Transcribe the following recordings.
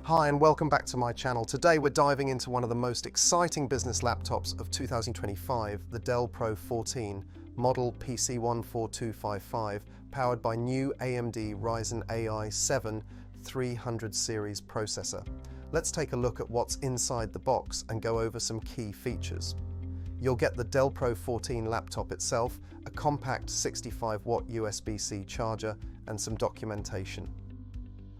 Hi and welcome back to my channel. Today we're diving into one of the most exciting business laptops of 2025, the Dell Pro 14, model PC14255, powered by new AMD Ryzen AI 7 300 series processor. Let's take a look at what's inside the box and go over some key features. You'll get the Dell Pro 14 laptop itself, a compact 65-watt USB-C charger, and some documentation.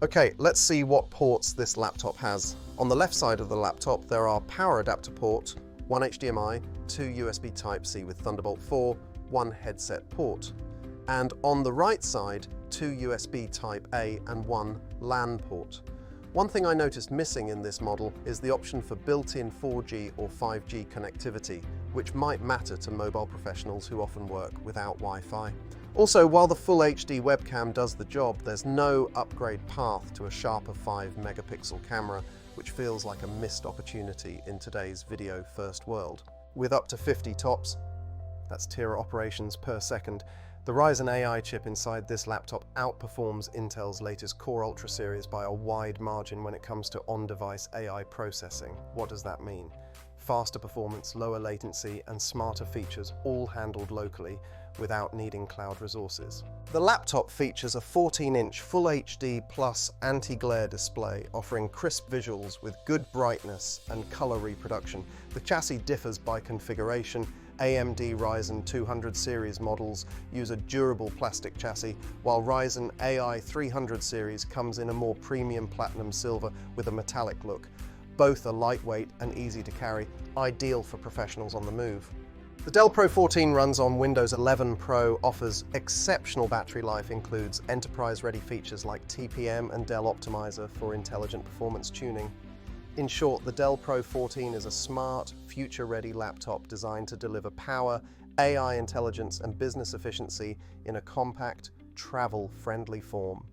Okay, let's see what ports this laptop has. On the left side of the laptop, there are power adapter port, one HDMI, two USB Type-C with Thunderbolt 4, one headset port. And on the right side, two USB Type-A and one LAN port. One thing I noticed missing in this model is the option for built-in 4G or 5G connectivity, which might matter to mobile professionals who often work without Wi-Fi. Also, while the Full HD webcam does the job, there's no upgrade path to a sharper 5-megapixel camera, which feels like a missed opportunity in today's video-first world. With up to 50 TOPS, that's tera operations per second, the Ryzen AI chip inside this laptop outperforms Intel's latest Core Ultra series by a wide margin when it comes to on-device AI processing. What does that mean? Faster performance, lower latency, and smarter features all handled locally without needing cloud resources. The laptop features a 14-inch Full HD Plus anti-glare display offering crisp visuals with good brightness and color reproduction. The chassis differs by configuration. AMD Ryzen 200 series models use a durable plastic chassis, while Ryzen AI 300 series comes in a more premium platinum silver with a metallic look. Both are lightweight and easy to carry, ideal for professionals on the move. The Dell Pro 14 runs on Windows 11 Pro, offers exceptional battery life, includes enterprise-ready features like TPM and Dell Optimizer for intelligent performance tuning. In short, the Dell Pro 14 is a smart, future-ready laptop designed to deliver power, AI intelligence, and business efficiency in a compact, travel-friendly form.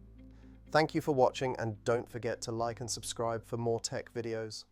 Thank you for watching, and don't forget to like and subscribe for more tech videos.